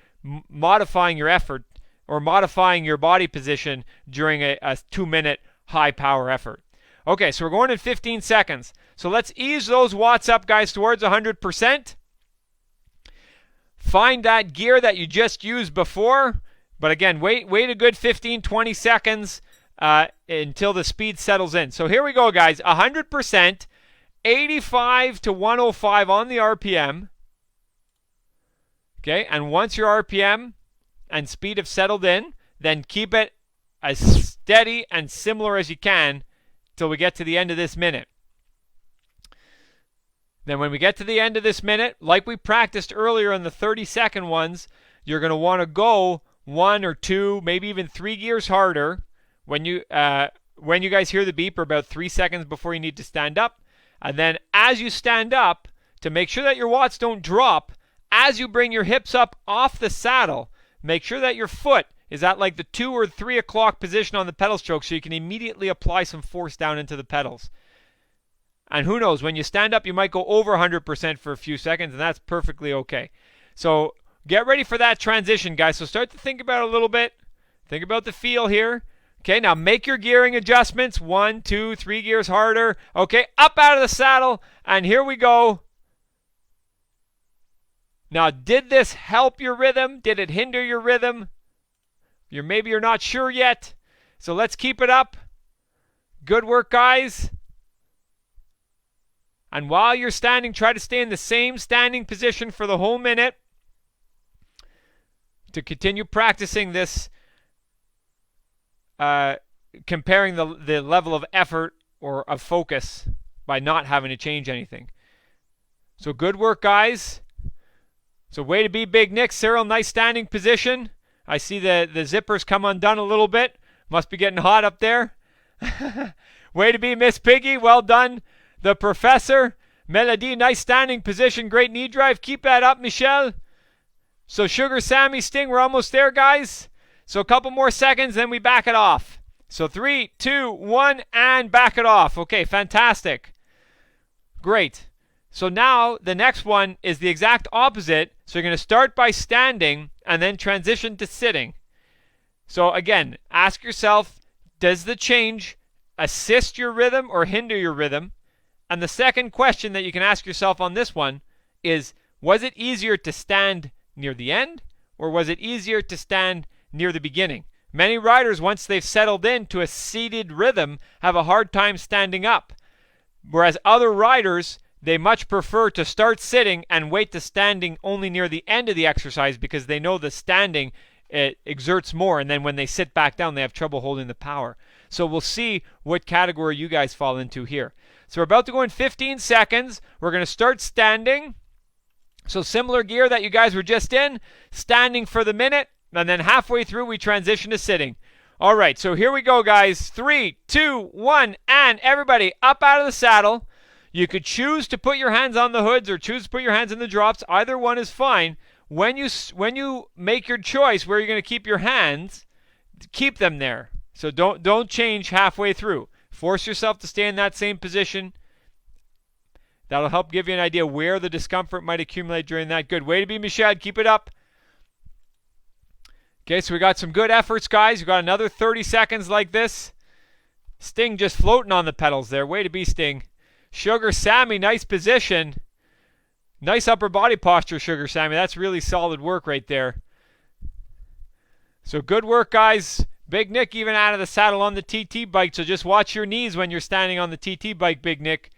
modifying your effort or modifying your body position during a 2-minute high power effort. Okay, so we're going in 15 seconds. So let's ease those watts up, guys, towards 100%. Find that gear that you just used before. But again, wait a good 15, 20 seconds until the speed settles in. So here we go, guys. 100%, 85 to 105 on the RPM. Okay, and once your RPM and speed have settled in, then keep it as steady and similar as you can till we get to the end of this minute. Then when we get to the end of this minute, like we practiced earlier in the 30-second ones, you're going to want to go 1 or 2, maybe even 3 gears harder when you guys hear the beep, or about 3 seconds before you need to stand up. And then as you stand up, to make sure that your watts don't drop, as you bring your hips up off the saddle, make sure that your foot is at like the 2 or 3 o'clock position on the pedal stroke, so you can immediately apply some force down into the pedals. And who knows, when you stand up, you might go over 100% for a few seconds, and that's perfectly okay. So get ready for that transition, guys. So start to think about it a little bit. Think about the feel here. Okay, now make your gearing adjustments. 1, 2, 3 gears harder. Okay, up out of the saddle, and here we go. Now, did this help your rhythm? Did it hinder your rhythm? Maybe you're not sure yet. So let's keep it up. Good work, guys. And while you're standing, try to stay in the same standing position for the whole minute to continue practicing this, comparing the level of effort or of focus by not having to change anything. So good work, guys. So way to be, Big Nick. Cyril, nice standing position. I see the zippers come undone a little bit. Must be getting hot up there. Way to be, Miss Piggy. Well done. The Professor. Melody, nice standing position. Great knee drive. Keep that up, Michelle. So Sugar Sammy, Sting, we're almost there, guys. So a couple more seconds, then we back it off. So 3, 2, 1, and back it off. Okay, fantastic. Great. So now the next one is the exact opposite. So you're going to start by standing and then transition to sitting. So again, ask yourself, does the change assist your rhythm or hinder your rhythm? And the second question that you can ask yourself on this one is, was it easier to stand near the end, or was it easier to stand near the beginning? Many riders, once they've settled into a seated rhythm, have a hard time standing up. Whereas other riders, they much prefer to start sitting and wait to standing only near the end of the exercise, because they know the standing exerts more, and then when they sit back down, they have trouble holding the power. So we'll see what category you guys fall into here. So we're about to go in 15 seconds. We're going to start standing. So similar gear that you guys were just in, standing for the minute, and then halfway through we transition to sitting. All right, so here we go, guys. 3, 2, 1, and everybody up out of the saddle. You could choose to put your hands on the hoods or choose to put your hands in the drops. Either one is fine. When you make your choice where you're going to keep your hands, keep them there. So don't change halfway through. Force yourself to stay in that same position. That'll help give you an idea where the discomfort might accumulate during that. Good. Way to be, Michelle. Keep it up. Okay, so we got some good efforts, guys. We got another 30 seconds like this. Sting just floating on the pedals there. Way to be, Sting. Sugar Sammy, nice position. Nice upper body posture, Sugar Sammy. That's really solid work right there. So good work, guys. Big Nick even out of the saddle on the TT bike, so just watch your knees when you're standing on the TT bike, Big Nick.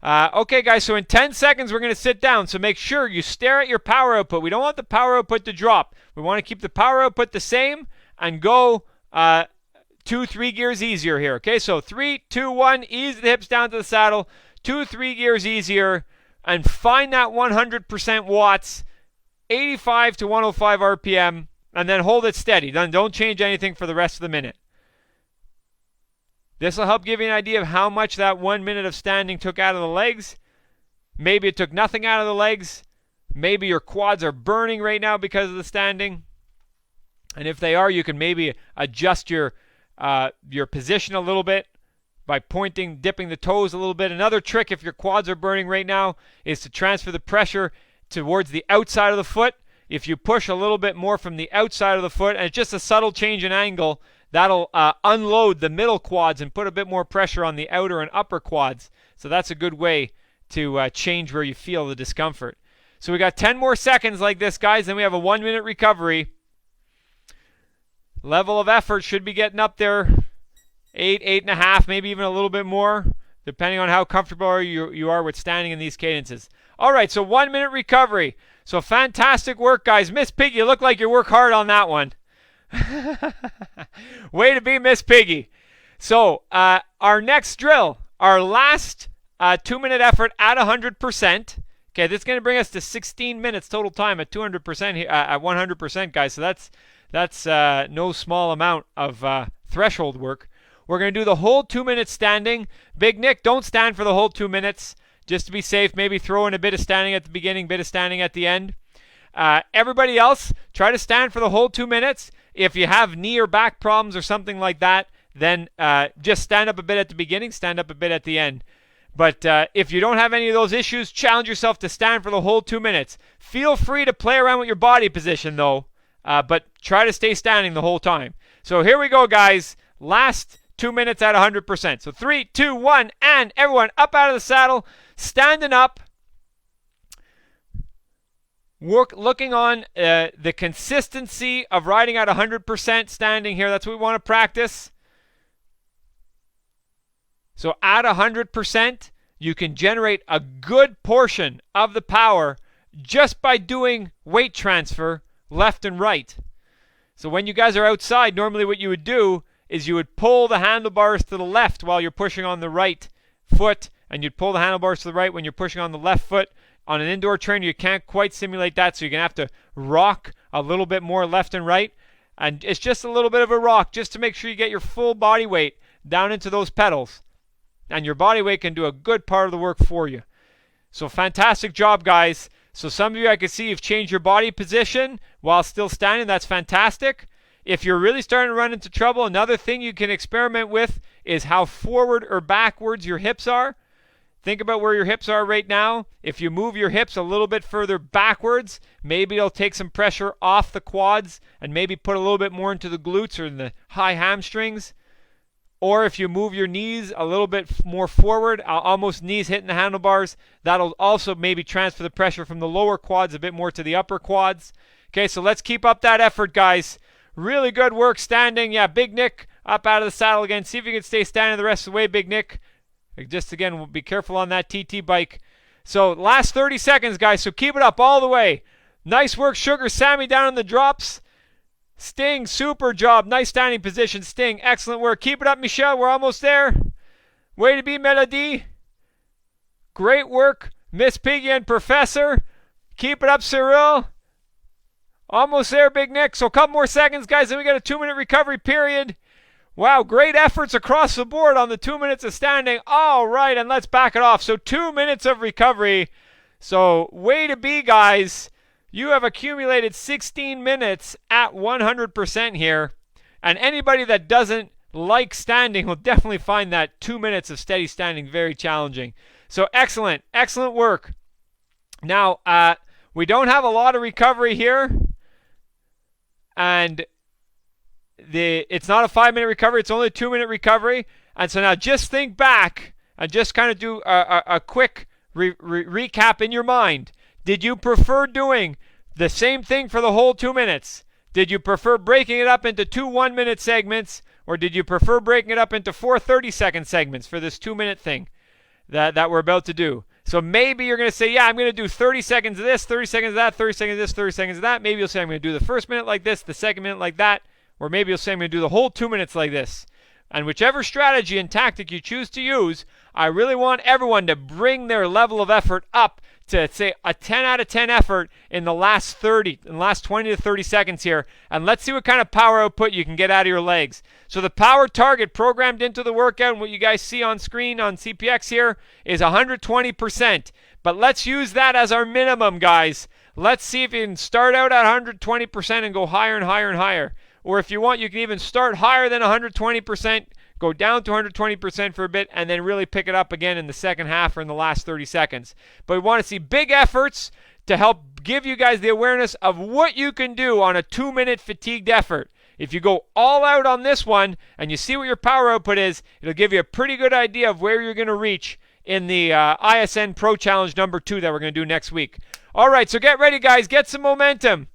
Okay, guys, so in 10 seconds we're going to sit down, so make sure you stare at your power output. We don't want the power output to drop. We want to keep the power output the same and go 2, 3 gears easier here. Okay, so 3, 2, 1, ease the hips down to the saddle, 2, 3 gears easier, and find that 100% watts, 85 to 105 RPM, and then hold it steady. Then don't change anything for the rest of the minute. This will help give you an idea of how much that 1 minute of standing took out of the legs. Maybe it took nothing out of the legs. Maybe your quads are burning right now because of the standing. And if they are, you can maybe adjust your position a little bit by pointing, dipping the toes a little bit. Another trick, if your quads are burning right now, is to transfer the pressure towards the outside of the foot. If you push a little bit more from the outside of the foot, and it's just a subtle change in angle, that'll unload the middle quads and put a bit more pressure on the outer and upper quads. So that's a good way to change where you feel the discomfort. So we got 10 more seconds like this, guys, then we have a 1 minute recovery. Level of effort should be getting up there 8, 8.5, maybe even a little bit more, depending on how comfortable you are with standing in these cadences. All right, so 1 minute recovery. So fantastic work, guys. Miss Piggy, you look like you work hard on that one. Way to be, Miss Piggy. So our next drill, our last 2-minute effort at 100%. Okay, this is going to bring us to 16 minutes total time at 200% at 100%, guys. So that's no small amount of threshold work. We're going to do the whole 2 minutes standing. Big Nick, don't stand for the whole 2 minutes. Just to be safe, maybe throw in a bit of standing at the beginning, bit of standing at the end. Everybody else, try to stand for the whole 2 minutes. If you have knee or back problems or something like that, then just stand up a bit at the beginning, stand up a bit at the end. But if you don't have any of those issues, challenge yourself to stand for the whole 2 minutes. Feel free to play around with your body position, though, but try to stay standing the whole time. So here we go, guys. Last 2 minutes at 100%. So 3, 2, 1, and everyone up out of the saddle, standing up. Looking on the consistency of riding at 100% standing here. That's what we want to practice. So at 100%, you can generate a good portion of the power just by doing weight transfer left and right. So when you guys are outside, normally what you would do is you would pull the handlebars to the left while you're pushing on the right foot, and you'd pull the handlebars to the right when you're pushing on the left foot. On an indoor trainer, you can't quite simulate that, so you're going to have to rock a little bit more left and right. And it's just a little bit of a rock just to make sure you get your full body weight down into those pedals. And your body weight can do a good part of the work for you. So fantastic job, guys. So some of you, I can see you've changed your body position while still standing. That's fantastic. If you're really starting to run into trouble, another thing you can experiment with is how forward or backwards your hips are. Think about where your hips are right now. If you move your hips a little bit further backwards, maybe it'll take some pressure off the quads and maybe put a little bit more into the glutes or in the high hamstrings. Or if you move your knees a little bit more forward, almost knees hitting the handlebars, that'll also maybe transfer the pressure from the lower quads a bit more to the upper quads. Okay, so let's keep up that effort, guys. Really good work standing. Yeah, Big Nick up out of the saddle again. See if you can stay standing the rest of the way, Big Nick. Just again, be careful on that TT bike. So last 30 seconds, guys, so keep it up all the way. Nice work, Sugar Sammy down in the drops. Sting, super job. Nice standing position. Sting, excellent work. Keep it up, Michelle. We're almost there. Way to be, Melody. Great work, Miss Piggy and Professor. Keep it up, Cyril. Almost there, Big Nick. So a couple more seconds, guys, then we got a 2-minute recovery period. Wow, great efforts across the board on the 2 minutes of standing. All right, and let's back it off. So 2 minutes of recovery. So way to be, guys. You have accumulated 16 minutes at 100% here. And anybody that doesn't like standing will definitely find that 2 minutes of steady standing very challenging. So excellent, excellent work. Now, we don't have a lot of recovery here. And it's not a 5-minute recovery. It's only a 2-minute recovery. And so now just think back and just kind of do a quick recap in your mind. Did you prefer doing the same thing for the whole 2 minutes? Did you prefer breaking it up into 2 1-minute segments? Or did you prefer breaking it up into 4 30-second segments for this 2-minute thing that we're about to do? So maybe you're going to say, yeah, I'm going to do 30 seconds of this, 30 seconds of that, 30 seconds of this, 30 seconds of that. Maybe you'll say, I'm going to do the first minute like this, the second minute like that. Or maybe you'll say, I'm going to do the whole 2 minutes like this. And whichever strategy and tactic you choose to use, I really want everyone to bring their level of effort up to, say, a 10 out of 10 effort in the last 20 to 30 seconds here. And let's see what kind of power output you can get out of your legs. So the power target programmed into the workout, and what you guys see on screen on CPX here, is 120%. But let's use that as our minimum, guys. Let's see if you can start out at 120% and go higher and higher and higher. Or if you want, you can even start higher than 120%, go down to 120% for a bit, and then really pick it up again in the second half or in the last 30 seconds. But we want to see big efforts to help give you guys the awareness of what you can do on a 2-minute fatigued effort. If you go all out on this one and you see what your power output is, it'll give you a pretty good idea of where you're going to reach in the ISN Pro Challenge number 2 that we're going to do next week. All right, so get ready, guys. Get some momentum.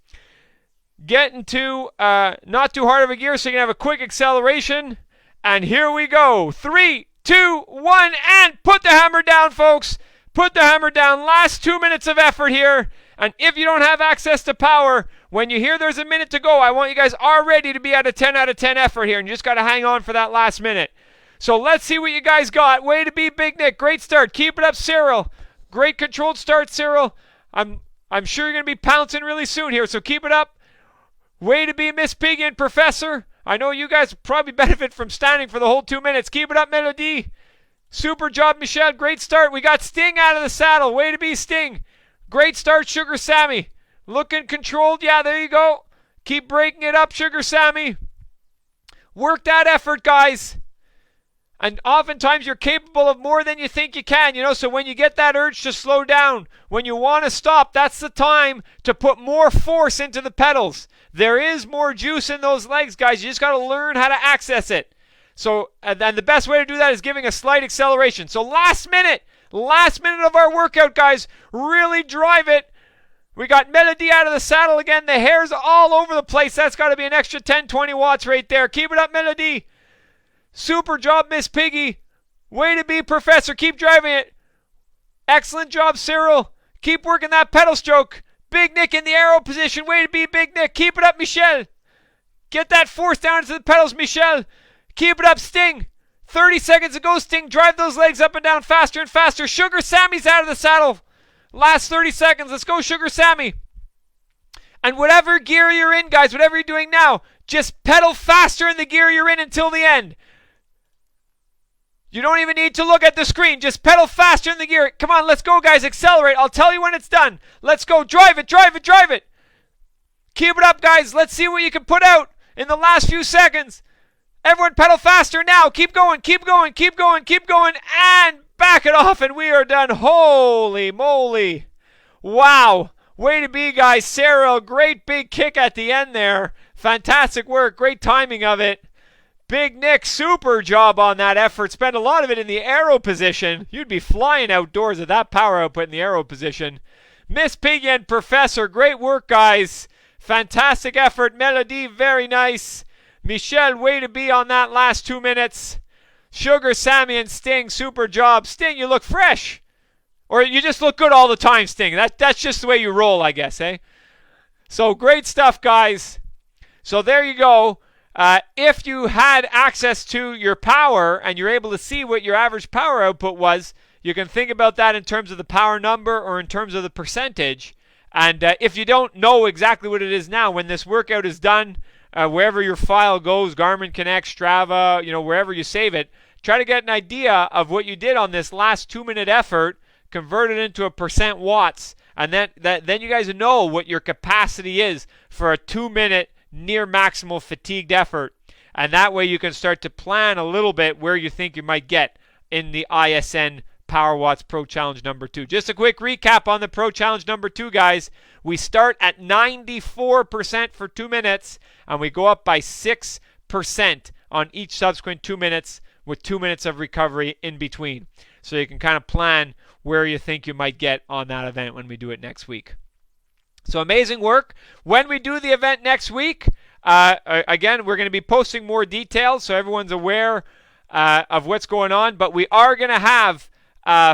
Get into not too hard of a gear so you can have a quick acceleration. And here we go. 3, 2, 1, and put the hammer down, folks. Put the hammer down. Last 2 minutes of effort here. And if you don't have access to power, when you hear there's a minute to go, I want you guys already to be at a 10 out of 10 effort here, and you just got to hang on for that last minute. So let's see what you guys got. Way to be, Big Nick. Great start. Keep it up, Cyril. Great controlled start, Cyril. I'm sure you're going to be pouncing really soon here, so keep it up. Way to be, Miss Piggy and Professor. I know you guys probably benefit from standing for the whole 2 minutes. Keep it up, Melody. Super job, Michelle. Great start. We got Sting out of the saddle. Way to be, Sting. Great start, Sugar Sammy. Looking controlled. Yeah, there you go. Keep breaking it up, Sugar Sammy. Work that effort, guys. And oftentimes you're capable of more than you think you can, so when you get that urge to slow down, when you want to stop, that's the time to put more force into the pedals. There is more juice in those legs, guys. You just got to learn how to access it. So, and the best way to do that is giving a slight acceleration. So last minute of our workout, guys, really drive it. We got Melody out of the saddle again. The hair's all over the place. That's got to be an extra 10, 20 watts right there. Keep it up, Melody. Super job, Miss Piggy. Way to be, Professor. Keep driving it. Excellent job, Cyril. Keep working that pedal stroke. Big Nick in the arrow position. Way to be, Big Nick. Keep it up, Michelle. Get that force down into the pedals, Michelle. Keep it up, Sting. 30 seconds to go, Sting. Drive those legs up and down faster and faster. Sugar Sammy's out of the saddle. Last 30 seconds. Let's go, Sugar Sammy. And whatever gear you're in, guys, whatever you're doing now, just pedal faster in the gear you're in until the end. You don't even need to look at the screen. Just pedal faster in the gear. Come on, let's go, guys. Accelerate. I'll tell you when it's done. Let's go. Drive it, drive it, drive it. Keep it up, guys. Let's see what you can put out in the last few seconds. Everyone pedal faster now. Keep going, keep going, keep going, keep going. And back it off, and we are done. Holy moly. Wow. Way to be, guys. Cyril, great big kick at the end there. Fantastic work. Great timing of it. Big Nick, super job on that effort. Spent a lot of it in the arrow position. You'd be flying outdoors at that power output in the arrow position. Miss Piggy and Professor, great work, guys. Fantastic effort. Melody, very nice. Michelle, way to be on that last 2 minutes. Sugar, Sammy, and Sting, super job. Sting, you look fresh. Or you just look good all the time, Sting. That's just the way you roll, I guess, eh? So great stuff, guys. So there you go. If you had access to your power and you're able to see what your average power output was, you can think about that in terms of the power number or in terms of the percentage. And if you don't know exactly what it is now, when this workout is done, wherever your file goes, Garmin Connect, Strava, wherever you save it, try to get an idea of what you did on this last 2-minute effort, convert it into a percent watts, and then you guys know what your capacity is for a 2-minute near maximal fatigued effort. And that way you can start to plan a little bit where you think you might get in the ISN Power Watts Pro Challenge number 2. Just a quick recap on the Pro Challenge number 2, guys. We start at 94% for 2 minutes, and we go up by 6% on each subsequent 2 minutes with 2 minutes of recovery in between. So you can kind of plan where you think you might get on that event when we do it next week. So amazing work. When we do the event next week, again, we're going to be posting more details so everyone's aware of what's going on. But we are going to have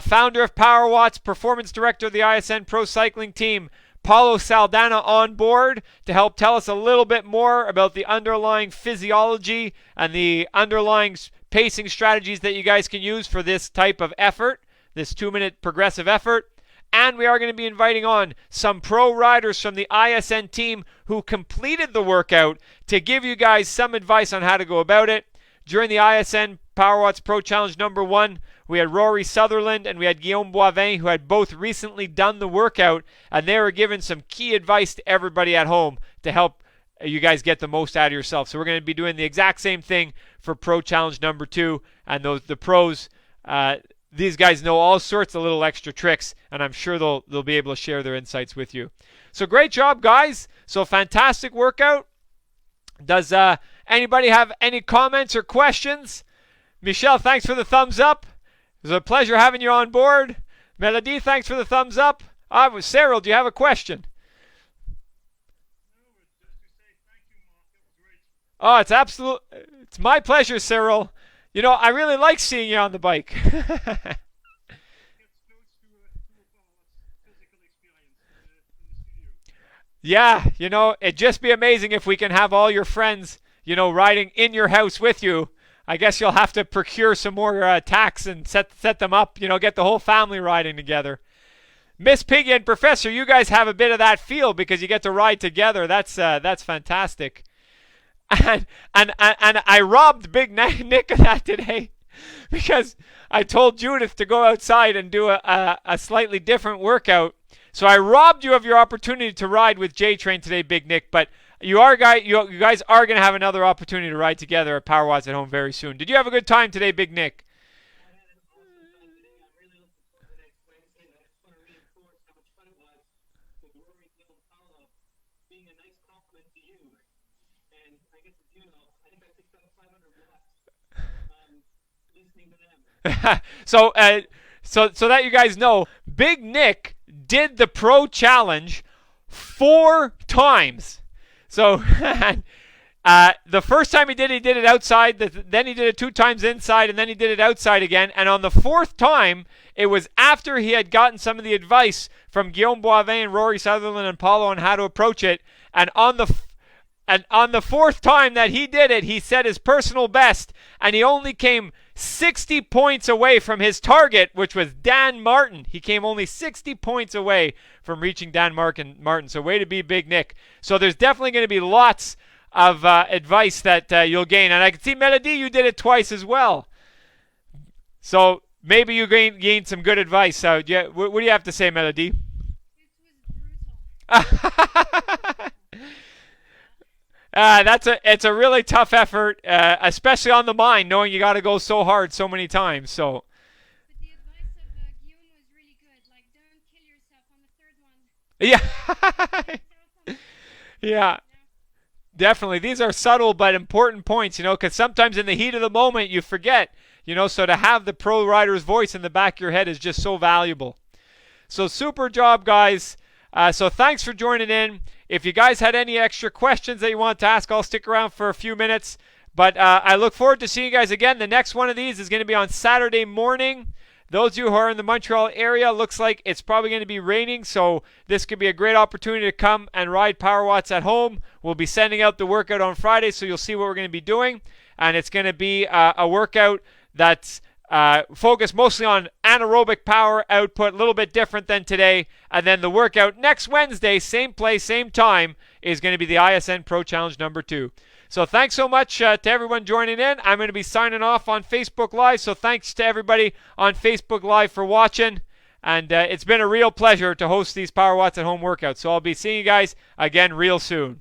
founder of Power Watts, performance director of the ISN Pro Cycling Team, Paulo Saldana, on board to help tell us a little bit more about the underlying physiology and the underlying pacing strategies that you guys can use for this type of effort, this 2-minute progressive effort. And we are going to be inviting on some pro riders from the ISN team who completed the workout to give you guys some advice on how to go about it. During the ISN Power Watts Pro Challenge number 1, we had Rory Sutherland and we had Guillaume Boivin, who had both recently done the workout, and they were giving some key advice to everybody at home to help you guys get the most out of yourself. So we're going to be doing the exact same thing for Pro Challenge number 2, and the pros, these guys know all sorts of little extra tricks, and I'm sure they'll be able to share their insights with you. So great job, guys. So fantastic workout. Does anybody have any comments or questions? Michelle, thanks for the thumbs up. It was a pleasure having you on board. Melody, thanks for the thumbs up. Cyril, do you have a question? Oh, it's my pleasure, Cyril. I really like seeing you on the bike. Yeah, it'd just be amazing if we can have all your friends, riding in your house with you. I guess you'll have to procure some more tacks and set them up, get the whole family riding together. Miss Piggy and Professor, you guys have a bit of that feel because you get to ride together. That's fantastic. And I robbed Big Nick of that today because I told Judith to go outside and do a slightly different workout. So I robbed you of your opportunity to ride with J Train today, Big Nick. But you guys are going to have another opportunity to ride together at Power Watts at Home very soon. Did you have a good time today, Big Nick? so, so that you guys know, Big Nick did the Pro Challenge 4 times. So, the first time he did it outside. Then he did it 2 times inside, and then he did it outside again. And on the 4th time, it was after he had gotten some of the advice from Guillaume Boivin and Rory Sutherland and Paulo on how to approach it. And on the 4th time that he did it, he set his personal best, and he only came 60 points away from his target, which was Dan Martin. He came only 60 points away from reaching Dan Martin. So way to be, Big Nick. So there's definitely going to be lots of advice that you'll gain. And I can see, Melody, you did it twice as well. So maybe you gained some good advice. So yeah, what do you have to say, Melody? It was brutal. It's a really tough effort, especially on the mind, knowing you got to go so hard so many times. So. But the advice of Guillaume was really good. Like, don't kill yourself on the 3rd one. Yeah. Yeah. Definitely. These are subtle but important points, because sometimes in the heat of the moment you forget, so to have the pro rider's voice in the back of your head is just so valuable. So super job, guys. So thanks for joining in. If you guys had any extra questions that you want to ask, I'll stick around for a few minutes. But I look forward to seeing you guys again. The next one of these is going to be on Saturday morning. Those of you who are in the Montreal area, looks like it's probably going to be raining, so this could be a great opportunity to come and ride Power Watts at home. We'll be sending out the workout on Friday, so you'll see what we're going to be doing. And it's going to be a workout that's focused mostly on anaerobic power output, a little bit different than today. And then the workout next Wednesday, same place, same time, is going to be the ISN Pro Challenge number 2. So thanks so much to everyone joining in. I'm going to be signing off on Facebook Live, so thanks to everybody on Facebook Live for watching. And it's been a real pleasure to host these Power Watts at Home workouts. So I'll be seeing you guys again real soon.